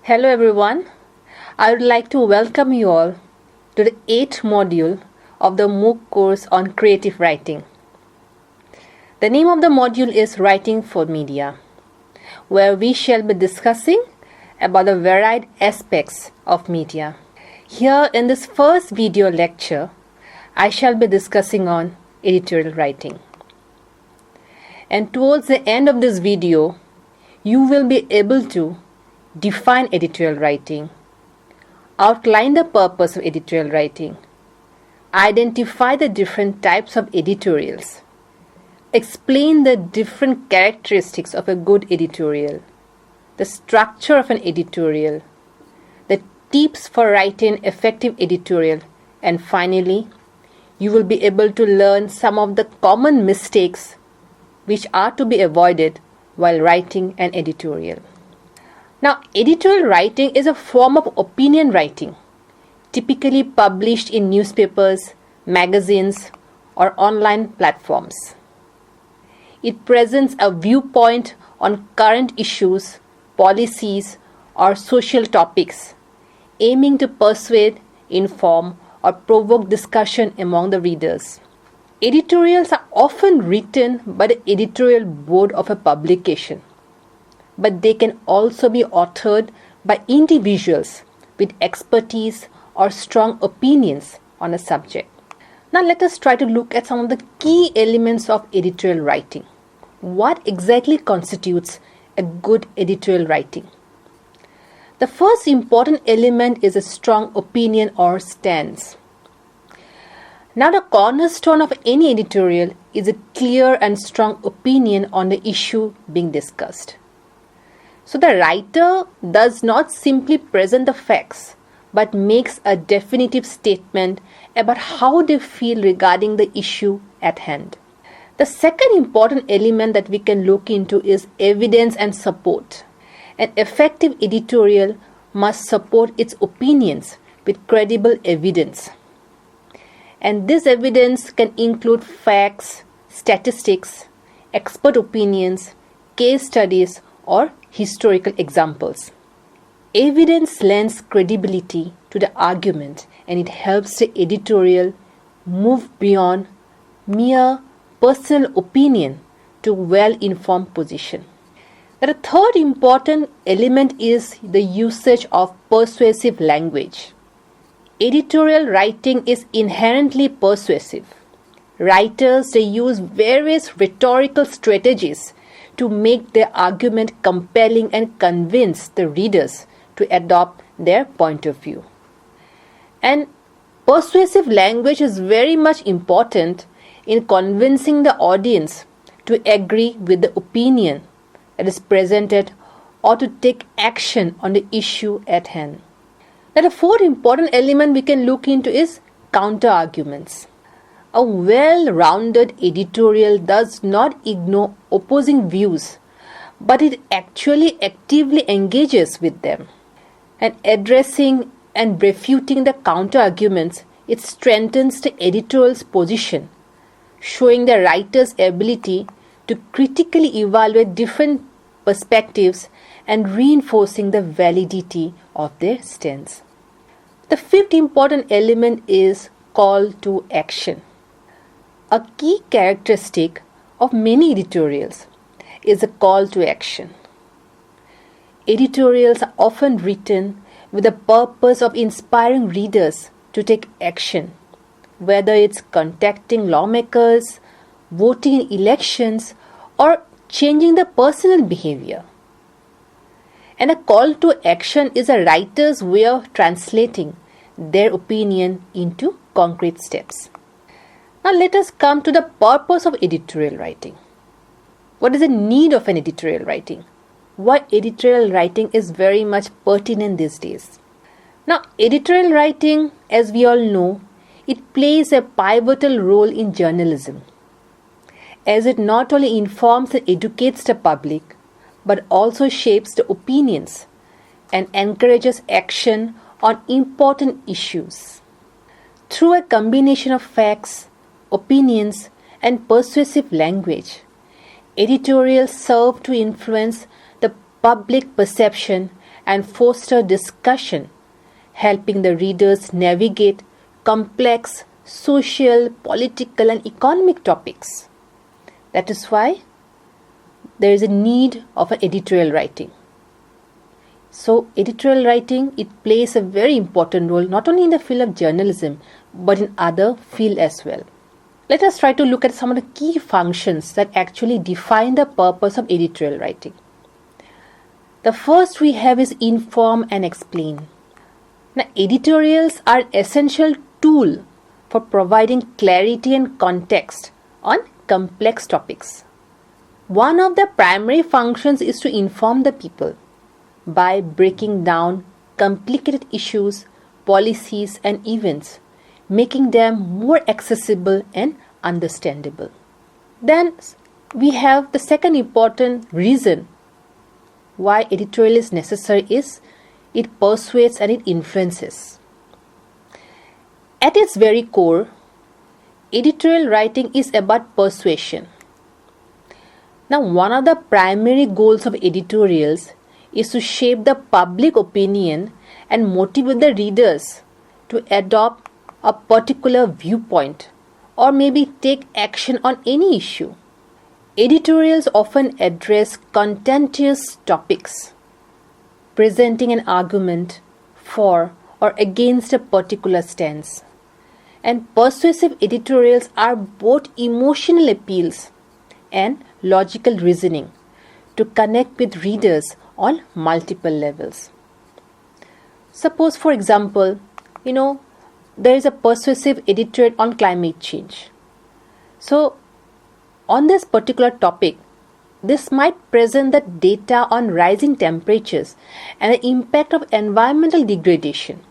Hello everyone. I would like to welcome you all to the 8th module of the MOOC course on creative writing. The name of the module is Writing for Media, where we shall be discussing about the varied aspects of media. Here in this first video lecture, I shall be discussing on editorial writing. And towards the end of this video, you will be able to define editorial writing, outline the purpose of editorial writing, identify the different types of editorials, explain the different characteristics of a good editorial, the structure of an editorial, the tips for writing effective editorial, and finally, you will be able to learn some of the common mistakes which are to be avoided while writing an editorial. Now, editorial writing is a form of opinion writing, typically published in newspapers, magazines, or online platforms. It presents a viewpoint on current issues, policies, or social topics, aiming to persuade, inform, or provoke discussion among the readers. Editorials are often written by the editorial board of a publication, but they can also be authored by individuals with expertise or strong opinions on a subject. Now let us try to look at some of the key elements of editorial writing. What exactly constitutes a good editorial writing? The first important element is a strong opinion or stance. Now the cornerstone of any editorial is a clear and strong opinion on the issue being discussed. So the writer does not simply present the facts, but makes a definitive statement about how they feel regarding the issue at hand. The second important element that we can look into is evidence and support. An effective editorial must support its opinions with credible evidence. And this evidence can include facts, statistics, expert opinions, case studies, or historical examples. Evidence lends credibility to the argument, and it helps the editorial move beyond mere personal opinion to well-informed position. The third important element is the usage of persuasive language. Editorial writing is inherently persuasive. Writers, they use various rhetorical strategies to make their argument compelling and convince the readers to adopt their point of view. And persuasive language is very much important in convincing the audience to agree with the opinion that is presented or to take action on the issue at hand. Now, the fourth important element we can look into is counter-arguments. A well-rounded editorial does not ignore opposing views, but it actually actively engages with them. And addressing and refuting the counter-arguments, it strengthens the editorial's position, showing the writer's ability to critically evaluate different perspectives and reinforcing the validity of their stance. The fifth important element is call to action. A key characteristic of many editorials is a call to action. Editorials are often written with the purpose of inspiring readers to take action, whether it's contacting lawmakers, voting in elections, or changing their personal behavior. And a call to action is a writer's way of translating their opinion into concrete steps. Now let us come to the purpose of editorial writing. What is the need of an editorial writing? Why editorial writing is very much pertinent these days. Now, editorial writing, as we all know, it plays a pivotal role in journalism, as it not only informs and educates the public, but also shapes the opinions and encourages action on important issues. Through a combination of facts, opinions, and persuasive language, editorials serve to influence the public perception and foster discussion, helping the readers navigate complex social, political, and economic topics. That is why there is a need of an editorial writing. So, editorial writing, it plays a very important role not only in the field of journalism but in other fields as well. Let us try to look at some of the key functions that actually define the purpose of editorial writing. The first we have is inform and explain. Now, editorials are an essential tool for providing clarity and context on complex topics. One of the primary functions is to inform the people by breaking down complicated issues, policies, and events, making them more accessible and understandable. Then we have the second important reason why editorial is necessary is it persuades and it influences. At its very core, editorial writing is about persuasion. Now, one of the primary goals of editorials is to shape the public opinion and motivate the readers to adopt a particular viewpoint or maybe take action on any issue. Editorials often address contentious topics, presenting an argument for or against a particular stance. And persuasive editorials are both emotional appeals and logical reasoning to connect with readers on multiple levels. Suppose, for example, there is a persuasive editorial on climate change. So, on this particular topic, this might present the data on rising temperatures and the impact of environmental degradation,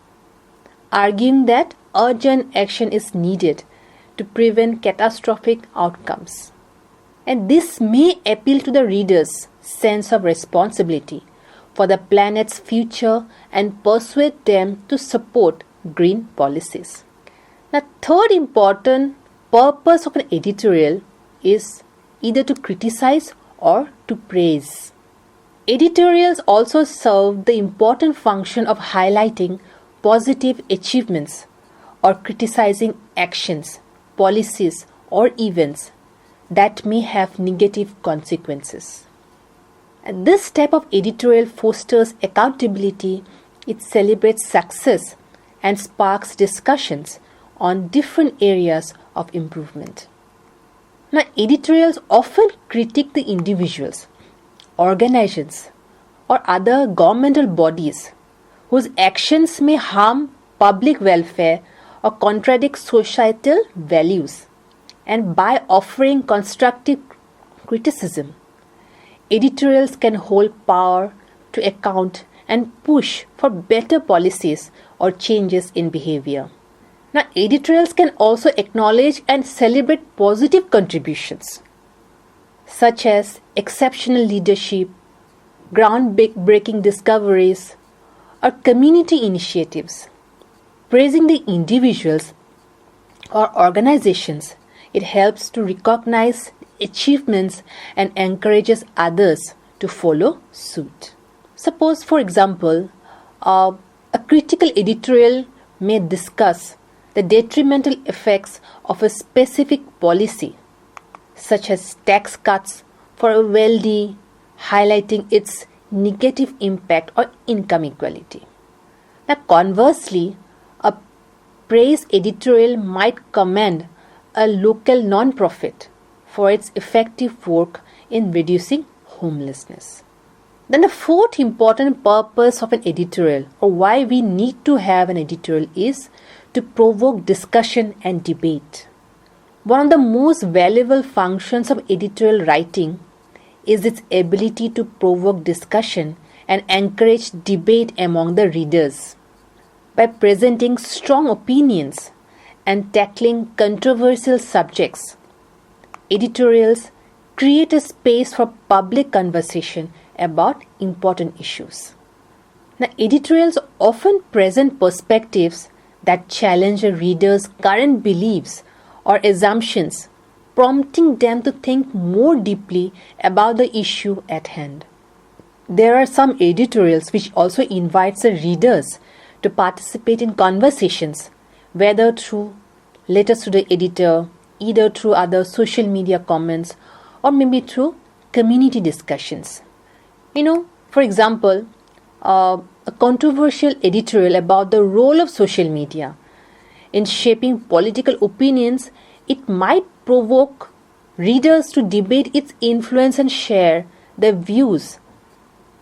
arguing that urgent action is needed to prevent catastrophic outcomes. And this may appeal to the reader's sense of responsibility for the planet's future and persuade them to support green policies. The third important purpose of an editorial is either to criticize or to praise. Editorials also serve the important function of highlighting positive achievements or criticizing actions, policies, or events that may have negative consequences. And this type of editorial fosters accountability, it celebrates success, and sparks discussions on different areas of improvement. Now, editorials often critique the individuals, organizations, or other governmental bodies whose actions may harm public welfare or contradict societal values. And by offering constructive criticism, editorials can hold power to account and push for better policies or changes in behavior. Now, editorials can also acknowledge and celebrate positive contributions, such as exceptional leadership, groundbreaking discoveries, or community initiatives. Praising the individuals or organizations, it helps to recognize achievements and encourages others to follow suit. Suppose, for example, a critical editorial may discuss the detrimental effects of a specific policy, such as tax cuts for a wealthy, highlighting its negative impact on income equality. Now, conversely, a praise editorial might commend a local non-profit for its effective work in reducing homelessness. Then the fourth important purpose of an editorial, or why we need to have an editorial, is to provoke discussion and debate. One of the most valuable functions of editorial writing is its ability to provoke discussion and encourage debate among the readers. By presenting strong opinions and tackling controversial subjects, editorials create a space for public conversation about important issues. Now, editorials often present perspectives that challenge a reader's current beliefs or assumptions, prompting them to think more deeply about the issue at hand. there are some editorials which also invites the readers to participate in conversations, whether through letters to the editor, either through other social media comments, or maybe through community discussions. For example, a controversial editorial about the role of social media in shaping political opinions, it might provoke readers to debate its influence and share their views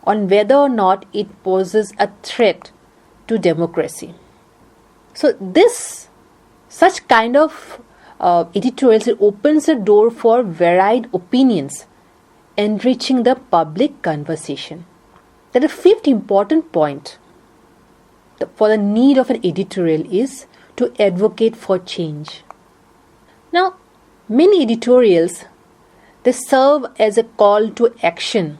on whether or not it poses a threat to democracy. So such kind of editorials, it opens the door for varied opinions, enriching the public conversation. Then the fifth important point for the need of an editorial is to advocate for change. Now, many editorials, they serve as a call to action,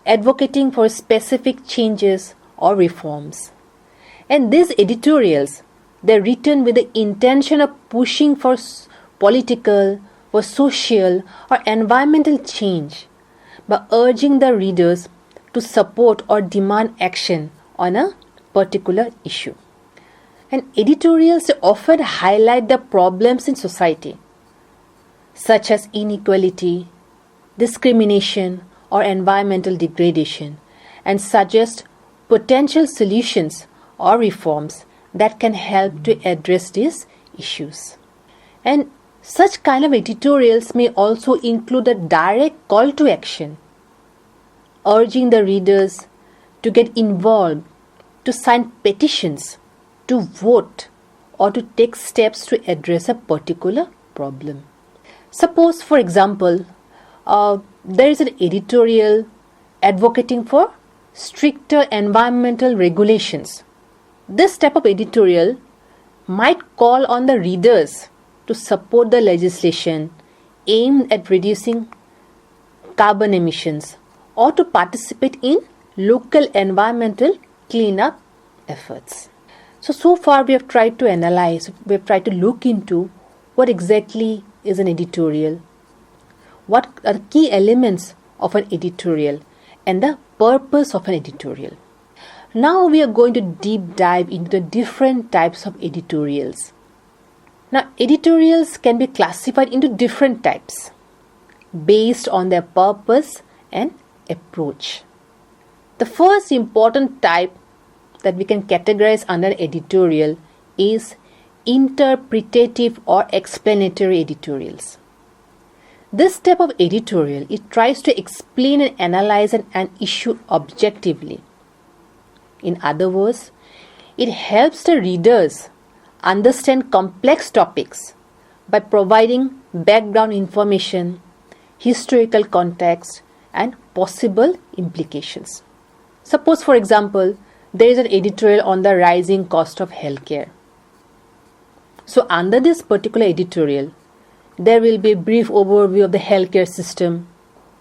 advocating for specific changes or reforms. And these editorials, they're written with the intention of pushing for political, for social or environmental change by urging the readers to support or demand action on a particular issue. And editorials often highlight the problems in society, such as inequality, discrimination, or environmental degradation, and suggest potential solutions or reforms that can help to address these issues. And such kind of editorials may also include a direct call to action, urging the readers to get involved, to sign petitions, to vote, or to take steps to address a particular problem. Suppose, for example, there is an editorial advocating for stricter environmental regulations. This type of editorial might call on the readers to support the legislation aimed at reducing carbon emissions or to participate in local environmental cleanup efforts. So far we have tried to analyze, we have tried to look into what exactly is an editorial, what are the key elements of an editorial, and the purpose of an editorial. Now we are going to deep dive into the different types of editorials. Now, editorials can be classified into different types based on their purpose and approach. The first important type that we can categorize under editorial is interpretative or explanatory editorials. This type of editorial, it tries to explain and analyze an issue objectively. In other words, it helps the readers understand complex topics by providing background information, historical context, and possible implications. Suppose, for example, there is an editorial on the rising cost of healthcare. So, under this particular editorial, there will be a brief overview of the healthcare system,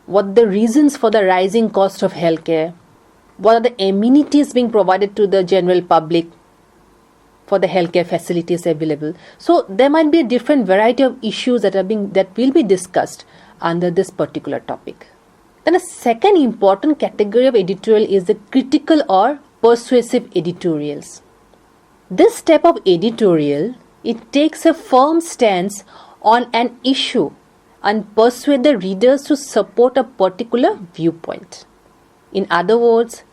what are the reasons for the rising cost of healthcare, what are the amenities being provided to the general public for the healthcare facilities available. So there might be a different variety of issues that will be discussed under this particular topic. Then a second important category of editorial is the critical or persuasive editorials. This type of editorial, it takes a firm stance on an issue and persuade the readers to support a particular viewpoint. In other words,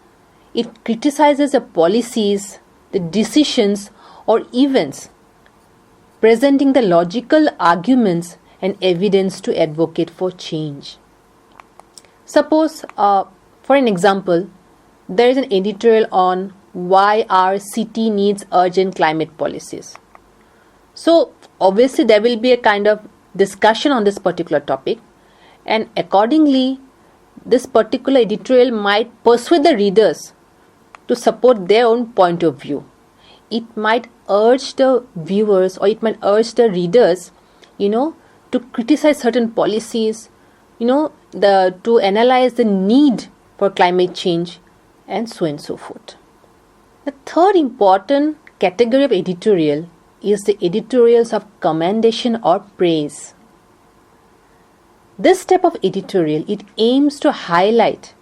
it criticizes the policies, the decisions or events, presenting the logical arguments and evidence to advocate for change. Suppose, for an example, there is an editorial on why our city needs urgent climate policies. So, obviously, there will be a kind of discussion on this particular topic, and accordingly, this particular editorial might persuade the readers to support their own point of view. It might urge the viewers or it might urge the readers, to criticize certain policies, to analyze the need for climate change and so on and so forth. The third important category of editorial is the editorials of commendation or praise. This type of editorial, it aims to highlight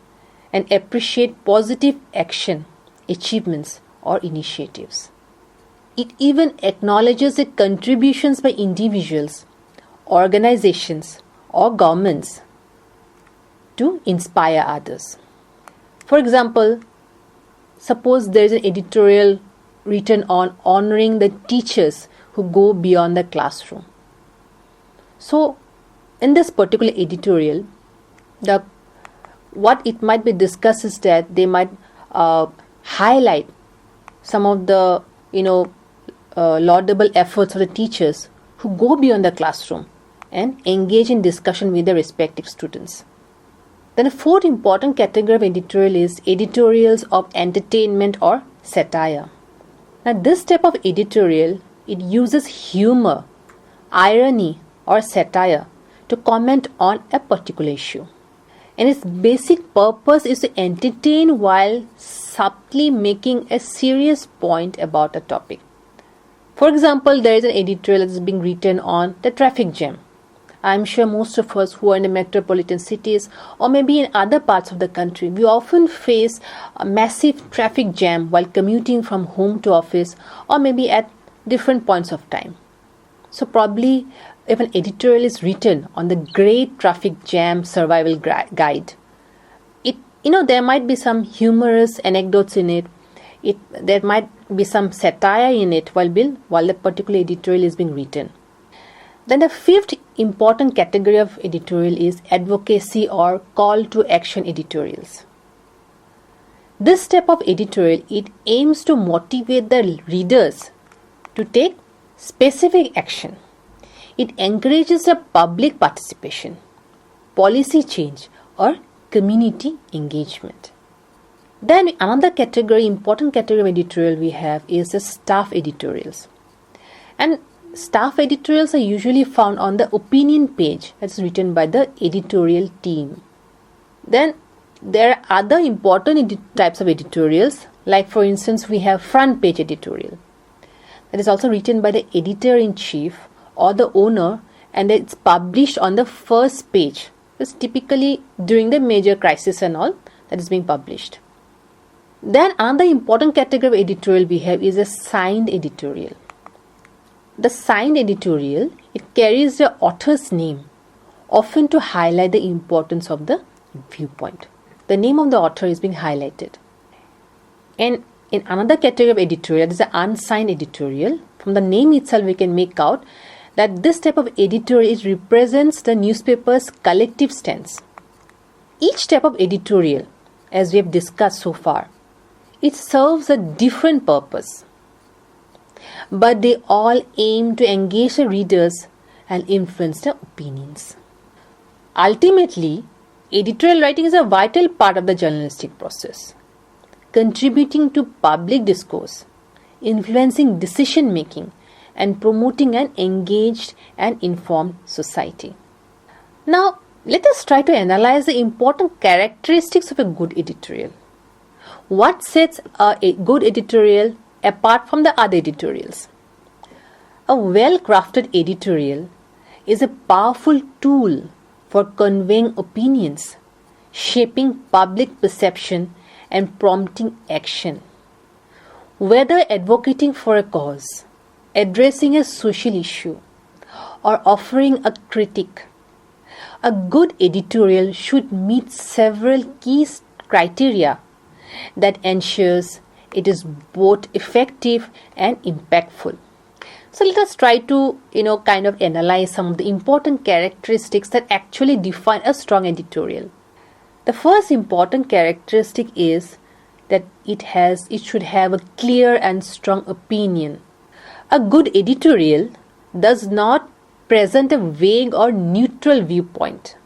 and appreciate positive action, achievements, or initiatives. It even acknowledges the contributions by individuals, organizations, or governments to inspire others. For example, suppose there is an editorial written on honoring the teachers who go beyond the classroom. So, in this particular editorial, what it might be discussed is that they might highlight some of the laudable efforts of the teachers who go beyond the classroom and engage in discussion with their respective students. Then a fourth important category of editorial is editorials of entertainment or satire. Now this type of editorial, it uses humor, irony or satire to comment on a particular issue. And its basic purpose is to entertain while subtly making a serious point about a topic. For example, there is an editorial that is being written on the traffic jam. I'm sure most of us who are in the metropolitan cities or maybe in other parts of the country, we often face a massive traffic jam while commuting from home to office or maybe at different points of time. So probably if an editorial is written on the Great Traffic Jam Survival Guide, there might be some humorous anecdotes in it. There might be some satire in it while the particular editorial is being written. Then the fifth important category of editorial is advocacy or call to action editorials. This type of editorial, it aims to motivate the readers to take specific action. It encourages the public participation, policy change or community engagement. Then another important category of editorial we have is the staff editorials. And staff editorials are usually found on the opinion page that's written by the editorial team. Then there are other important types of editorials, like for instance we have front page editorial. That is also written by the editor-in-chief or the owner, and it's published on the first page. It's typically during the major crisis and all that is being published. Then another important category of editorial we have is a signed editorial. The signed editorial, it carries the author's name, often to highlight the importance of the viewpoint. The name of the author is being highlighted. And in another category of editorial, that is the unsigned editorial. From the name itself, we can make out that this type of editorial represents the newspaper's collective stance. Each type of editorial, as we have discussed so far, it serves a different purpose, but they all aim to engage the readers and influence their opinions. Ultimately, editorial writing is a vital part of the journalistic process, contributing to public discourse, influencing decision making, and promoting an engaged and informed society. Now, let us try to analyze the important characteristics of a good editorial. What sets a good editorial apart from the other editorials? A well-crafted editorial is a powerful tool for conveying opinions, shaping public perception, and prompting action. Whether advocating for a cause, addressing a social issue, or offering a critique, a good editorial should meet several key criteria that ensures it is both effective and impactful. So let us try to kind of analyze some of the important characteristics that actually define a strong editorial. The first important characteristic is that it should have a clear and strong opinion. A good editorial does not present a vague or neutral viewpoint.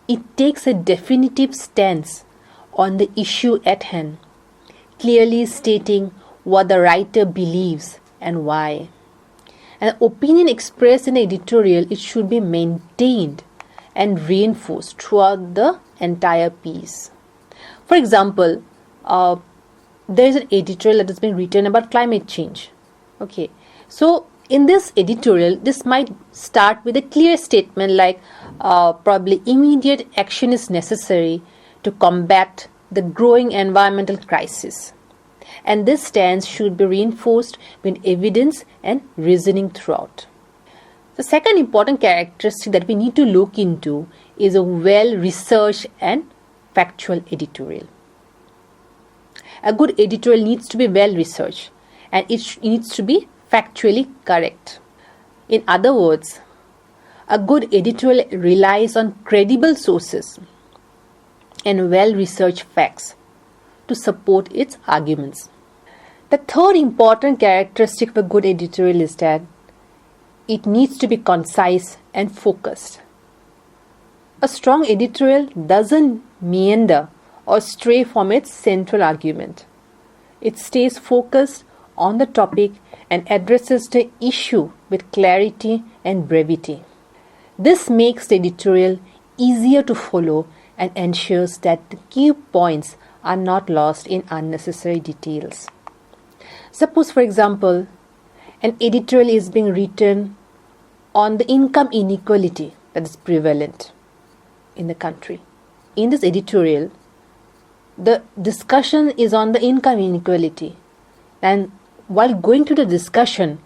It takes a definitive stance on the issue at hand, clearly stating what the writer believes and why. An opinion expressed in an editorial, it should be maintained and reinforced throughout the entire piece. For example, there is an editorial that has been written about climate change. Okay, so in this editorial, this might start with a clear statement like probably immediate action is necessary to combat the growing environmental crisis. And this stance should be reinforced with evidence and reasoning throughout. The second important characteristic that we need to look into is a well-researched and factual editorial. A good editorial needs to be well-researched and it needs to be factually correct. In other words, a good editorial relies on credible sources and well-researched facts to support its arguments. The third important characteristic of a good editorial is that it needs to be concise and focused. A strong editorial doesn't meander or stray from its central argument. It stays focused on the topic and addresses the issue with clarity and brevity. This makes the editorial easier to follow and ensures that the key points are not lost in unnecessary details. Suppose, for example, an editorial is being written on the income inequality that is prevalent in the country. In this editorial, the discussion is on the income inequality, and while going to the discussion,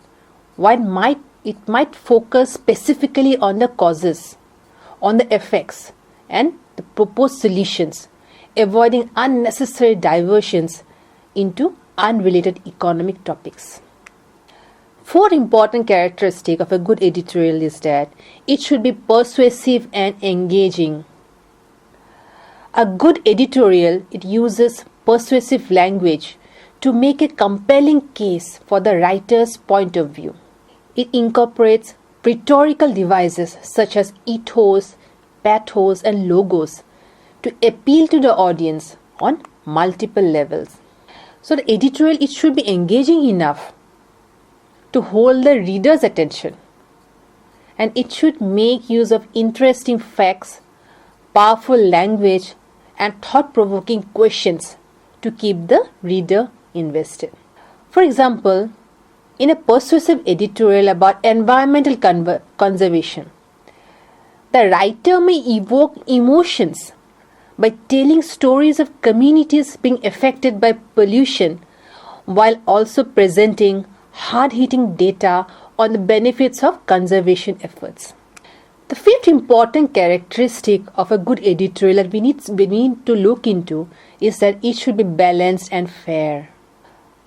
it might focus specifically on the causes, on the effects, and the proposed solutions, avoiding unnecessary diversions into unrelated economic topics. Fourth important characteristic of a good editorial is that it should be persuasive and engaging. A good editorial, it uses persuasive language to make a compelling case for the writer's point of view. It incorporates rhetorical devices such as ethos, pathos, and logos to appeal to the audience on multiple levels. So the editorial, it should be engaging enough to hold the reader's attention, and it should make use of interesting facts, powerful language, and thought-provoking questions to keep the reader invested. For example, in a persuasive editorial about environmental conservation, the writer may evoke emotions by telling stories of communities being affected by pollution while also presenting hard-hitting data on the benefits of conservation efforts. The fifth important characteristic of a good editorial that we need to look into is that it should be balanced and fair.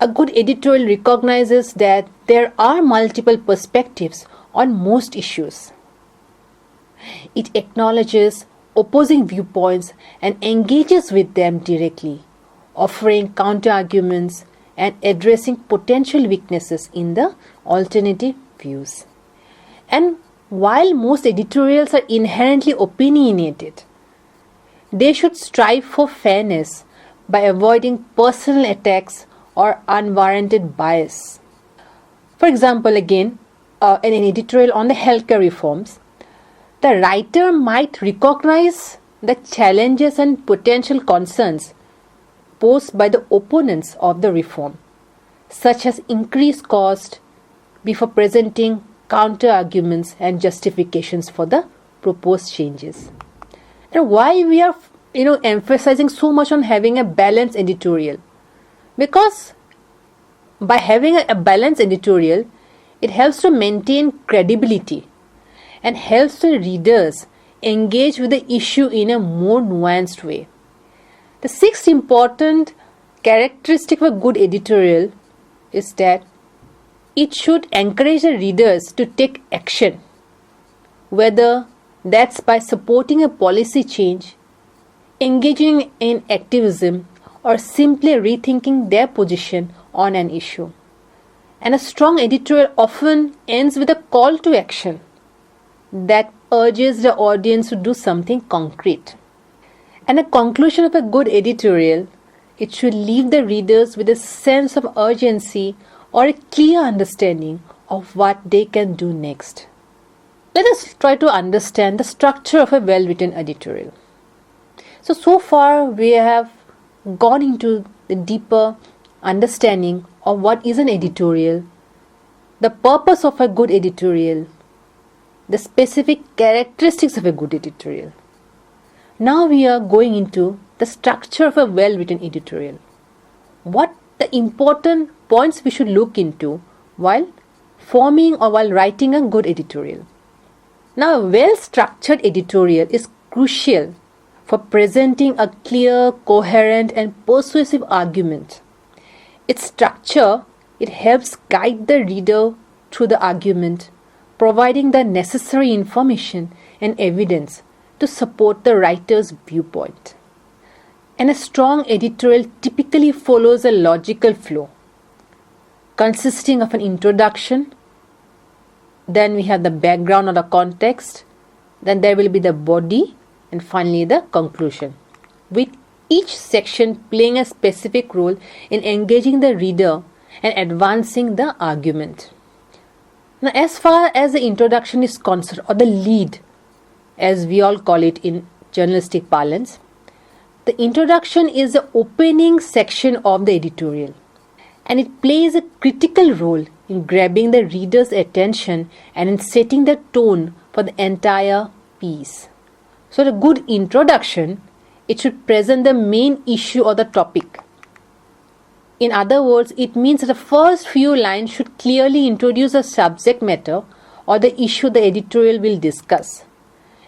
A good editorial recognizes that there are multiple perspectives on most issues. It acknowledges opposing viewpoints and engages with them directly, offering counter-arguments and addressing potential weaknesses in the alternative views. And while most editorials are inherently opinionated, they should strive for fairness by avoiding personal attacks or unwarranted bias. For example, again, in an editorial on the healthcare reforms, the writer might recognize the challenges and potential concerns posed by the opponents of the reform, such as increased cost, before presenting counter-arguments and justifications for the proposed changes. Now, why we are emphasizing so much on having a balanced editorial? Because by having a balanced editorial, it helps to maintain credibility and helps the readers engage with the issue in a more nuanced way. The sixth important characteristic of a good editorial is that it should encourage the readers to take action, whether that's by supporting a policy change, engaging in activism, or simply rethinking their position on an issue. And a strong editorial often ends with a call to action that urges the audience to do something concrete. And a conclusion of a good editorial, it should leave the readers with a sense of urgency or a clear understanding of what they can do next. Let us try to understand the structure of a well-written editorial. So far we have gone into the deeper understanding of what is an editorial, the purpose of a good editorial, the specific characteristics of a good editorial. Now we are going into the structure of a well-written editorial. What the important points we should look into while forming or while writing a good editorial. Now, a well-structured editorial is crucial for presenting a clear, coherent and persuasive argument. Its structure, it helps guide the reader through the argument, providing the necessary information and evidence to support the writer's viewpoint. And a strong editorial typically follows a logical flow, consisting of an introduction, then we have the background or the context, then there will be the body, and finally the conclusion, with each section playing a specific role in engaging the reader and advancing the argument. Now, as far as the introduction is concerned, or the lead, as we all call it in journalistic parlance, the introduction is the opening section of the editorial, and it plays a critical role in grabbing the reader's attention and in setting the tone for the entire piece. So, the good introduction, it should present the main issue or the topic. In other words, it means that the first few lines should clearly introduce the subject matter or the issue the editorial will discuss.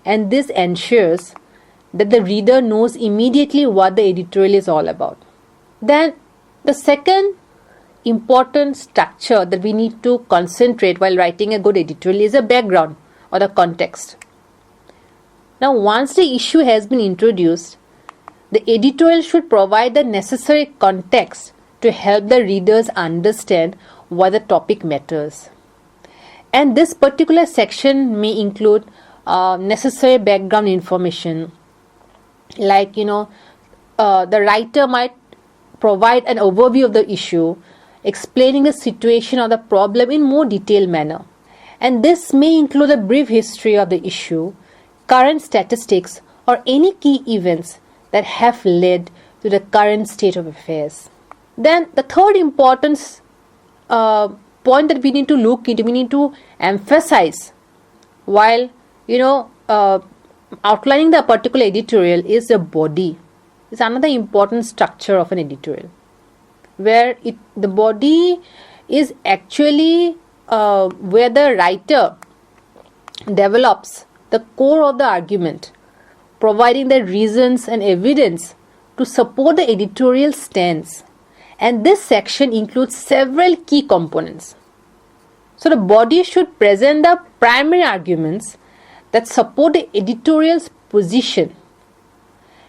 And this ensures that the reader knows immediately what the editorial is all about. Then the second important structure that we need to concentrate while writing a good editorial is the background or the context. Now, once the issue has been introduced, the editorial should provide the necessary context to help the readers understand why the topic matters. And this particular section may include necessary background information, like the writer might provide an overview of the issue, explaining the situation or the problem in more detailed manner. And this may include a brief history of the issue, current statistics, or any key events that have led to the current state of affairs. Then the third important point that we need to look into, we need to emphasize while outlining the particular editorial is the body. It's another important structure of an editorial, where the body is actually where the writer develops the core of the argument, providing the reasons and evidence to support the editorial stance. And this section includes several key components. So the body should present the primary arguments that support the editorial's position,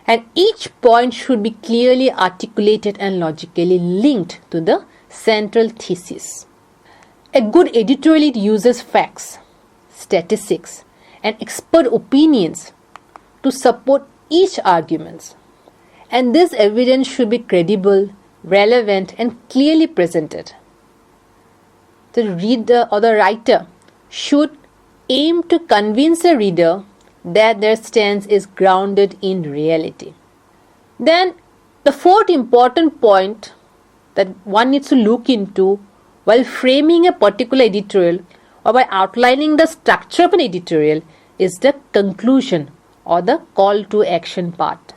and each point should be clearly articulated and logically linked to the central thesis. A good editorial uses facts, statistics, and expert opinions to support each argument, and this evidence should be credible, relevant, and clearly presented. The reader or the writer should aim to convince the reader that their stance is grounded in reality. Then the fourth important point that one needs to look into while framing a particular editorial or by outlining the structure of an editorial is the conclusion or the call to action part.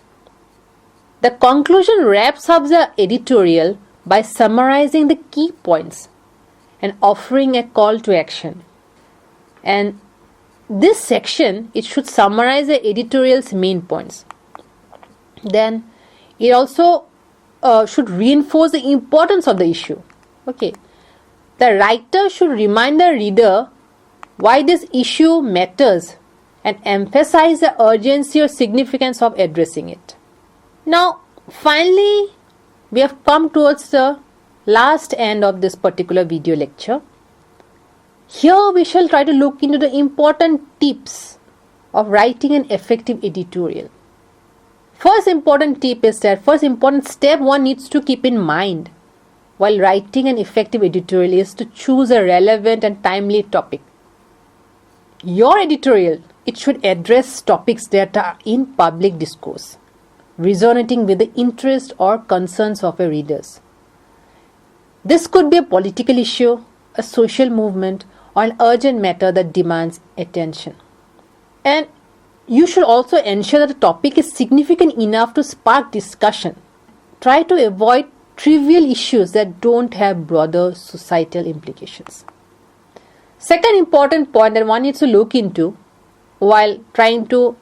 The conclusion wraps up the editorial by summarizing the key points and offering a call to action. And this section, it should summarize the editorial's main points. Then it also should reinforce the importance of the issue. Okay, the writer should remind the reader why this issue matters and emphasize the urgency or significance of addressing it. Now, finally, we have come towards the last end of this particular video lecture. Here we shall try to look into the important tips of writing an effective editorial. First important tip is that first important step one needs to keep in mind while writing an effective editorial is to choose a relevant and timely topic. Your editorial, it should address topics that are in public discourse, resonating with the interest or concerns of your readers. This could be a political issue, a social movement, or an urgent matter that demands attention. And You should also ensure that the topic is significant enough to spark discussion. Try to avoid trivial issues that don't have broader societal implications. Second important point that one needs to look into while trying to,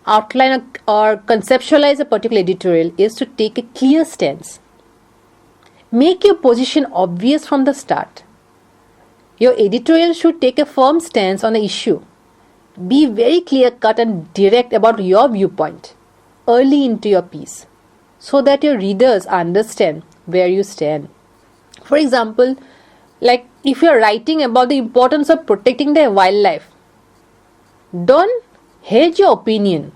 outline or conceptualize a particular editorial is to take a clear stance. Make your position obvious from the start. Your editorial should take a firm stance on the issue. Be very clear-cut and direct about your viewpoint early into your piece so that your readers understand where you stand. For example, like if you are writing about the importance of protecting the wildlife, don't hedge your opinion.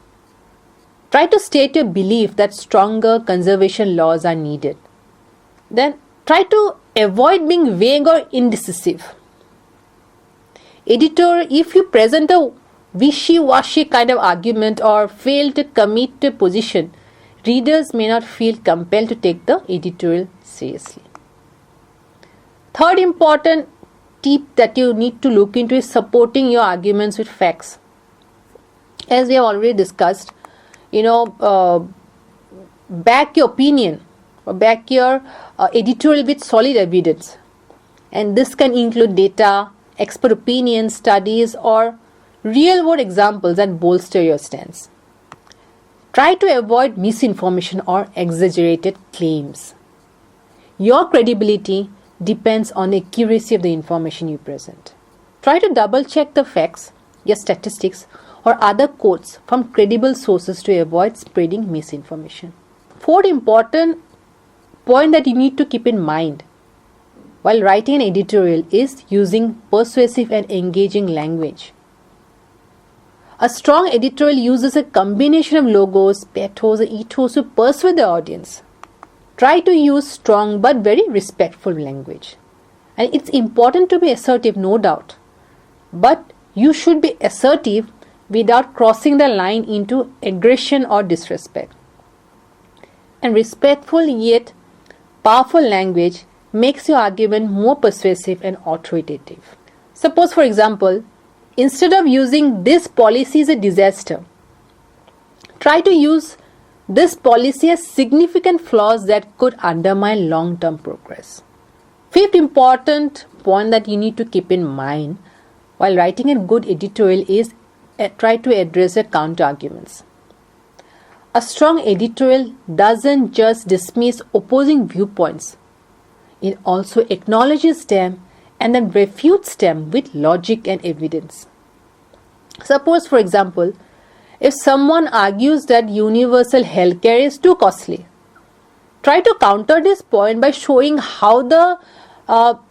Try to state your belief that stronger conservation laws are needed. Then try to avoid being vague or indecisive. Editor, if you present a wishy-washy kind of argument or fail to commit to a position, readers may not feel compelled to take the editorial seriously. Third important tip that you need to look into is supporting your arguments with facts. As we have already discussed, back your opinion or back your editorial with solid evidence. And this can include data, expert opinions, studies, or real-world examples that bolster your stance. Try to avoid misinformation or exaggerated claims. Your credibility depends on the accuracy of the information you present. Try to double-check the facts, your statistics, or other quotes from credible sources to avoid spreading misinformation. Fourth important point that you need to keep in mind while writing an editorial is using persuasive and engaging language. A strong editorial uses a combination of logos, pathos, and ethos to persuade the audience. Try to use strong but very respectful language. And it's important to be assertive, no doubt. But you should be assertive without crossing the line into aggression or disrespect. And respectful yet powerful language makes your argument more persuasive and authoritative. Suppose, for example, instead of using "this policy is a disaster," try to use "this policy has significant flaws that could undermine long-term progress." Fifth important point that you need to keep in mind while writing a good editorial is try to address the counter-arguments. A strong editorial doesn't just dismiss opposing viewpoints. It also acknowledges them and then refutes them with logic and evidence. Suppose, for example, if someone argues that universal healthcare is too costly, try to counter this point by showing how the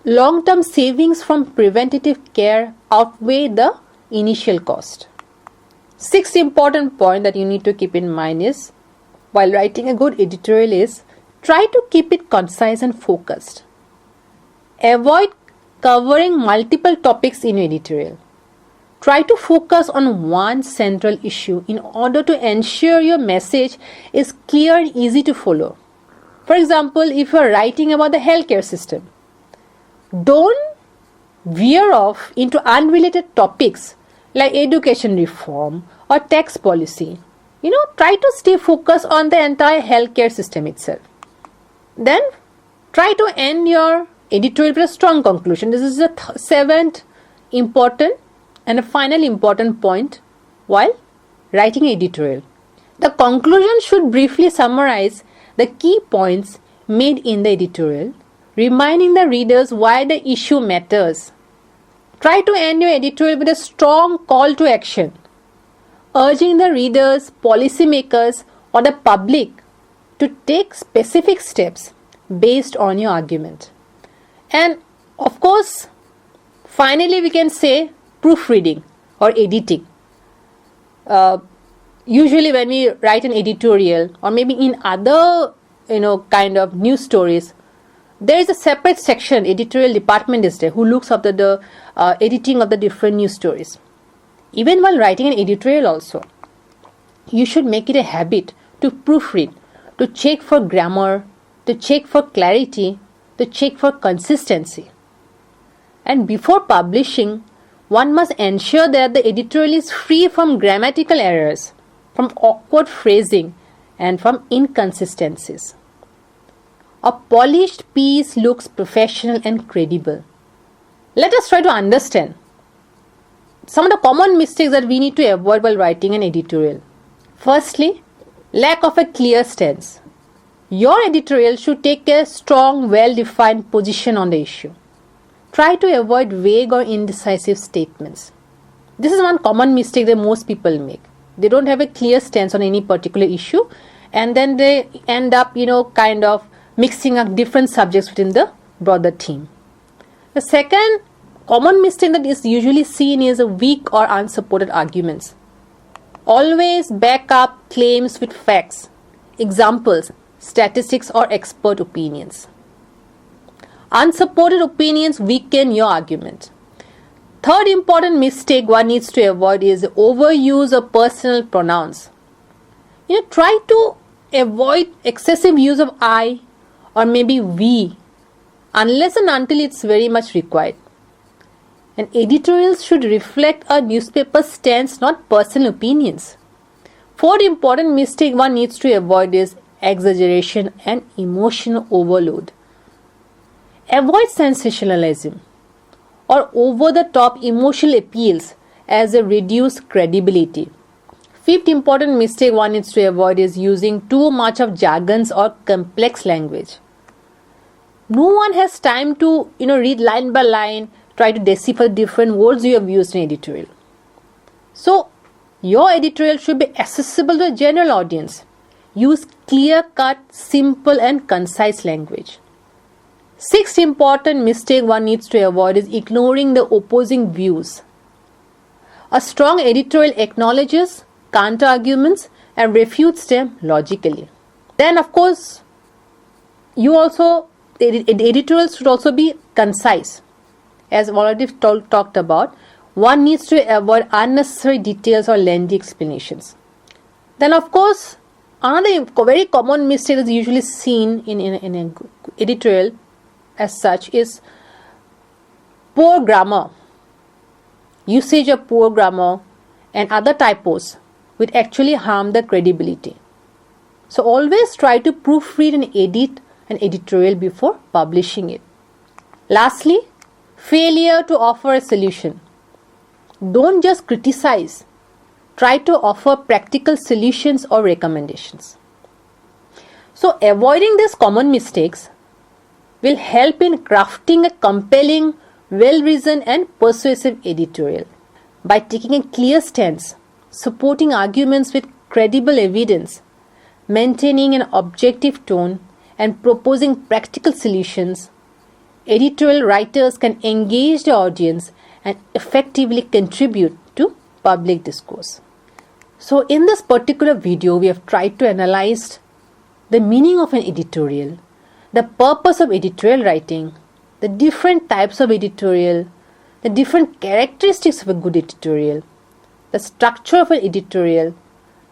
long-term savings from preventative care outweigh the initial cost. Sixth important point that you need to keep in mind is, while writing a good editorial is, try to keep it concise and focused. Avoid covering multiple topics in your editorial. Try to focus on one central issue in order to ensure your message is clear and easy to follow. For example, if you are writing about the healthcare system, don't veer off into unrelated topics like education reform or tax policy. Try to stay focused on the entire healthcare system itself. Then try to end your editorial with a strong conclusion. This is the seventh important and a final important point while writing an editorial. The conclusion should briefly summarize the key points made in the editorial, reminding the readers why the issue matters. Try to end your editorial with a strong call to action, urging the readers, policymakers, or the public to take specific steps based on your argument. And of course, finally we can say proofreading or editing. Usually when we write an editorial or maybe in other kind of news stories, there is a separate section, editorial department is there, who looks after the editing of the different news stories. Even while writing an editorial also, you should make it a habit to proofread, to check for grammar, to check for clarity, to check for consistency. And before publishing, one must ensure that the editorial is free from grammatical errors, from awkward phrasing, and from inconsistencies. A polished piece looks professional and credible. Let us try to understand some of the common mistakes that we need to avoid while writing an editorial. Firstly, lack of a clear stance. Your editorial should take a strong, well-defined position on the issue. Try to avoid vague or indecisive statements. This is one common mistake that most people make. They don't have a clear stance on any particular issue, and then they end up, kind of mixing up different subjects within the broader theme. The second common mistake that is usually seen is weak or unsupported arguments. Always back up claims with facts, examples, statistics, or expert opinions. Unsupported opinions weaken your argument. Third important mistake one needs to avoid is overuse of personal pronouns. Try to avoid excessive use of I or maybe we unless and until it's very much required. And editorials should reflect a newspaper's stance, not personal opinions. Fourth important mistake one needs to avoid is exaggeration and emotional overload. Avoid sensationalism or over-the-top emotional appeals as a reduced credibility. Fifth important mistake one needs to avoid is using too much of jargons or complex language. No one has time to read line by line, try to decipher different words you have used in editorial. So, your editorial should be accessible to a general audience. Use clear-cut, simple and concise language. Sixth important mistake one needs to avoid is ignoring the opposing views. A strong editorial acknowledges counter-arguments and refutes them logically. Then, of course, editorials should also be concise. As already talked about, one needs to avoid unnecessary details or lengthy explanations. Then, of course, another very common mistake that is usually seen in an editorial as such is poor grammar, usage of poor grammar and other typos which actually harm the credibility. So always try to proofread and edit an editorial before publishing it. Lastly, failure to offer a solution. Don't just criticize. Try to offer practical solutions or recommendations. So avoiding these common mistakes will help in crafting a compelling, well-reasoned and persuasive editorial. By taking a clear stance, supporting arguments with credible evidence, maintaining an objective tone and proposing practical solutions, editorial writers can engage the audience and effectively contribute to public discourse. So in this particular video, we have tried to analyze the meaning of an editorial, the purpose of editorial writing, the different types of editorial, the different characteristics of a good editorial, the structure of an editorial,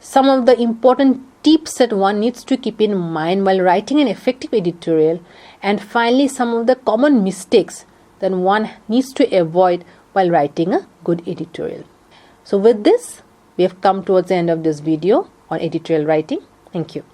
some of the important tips that one needs to keep in mind while writing an effective editorial, and finally some of the common mistakes that one needs to avoid while writing a good editorial. So with this, we have come towards the end of this video on editorial writing. Thank you.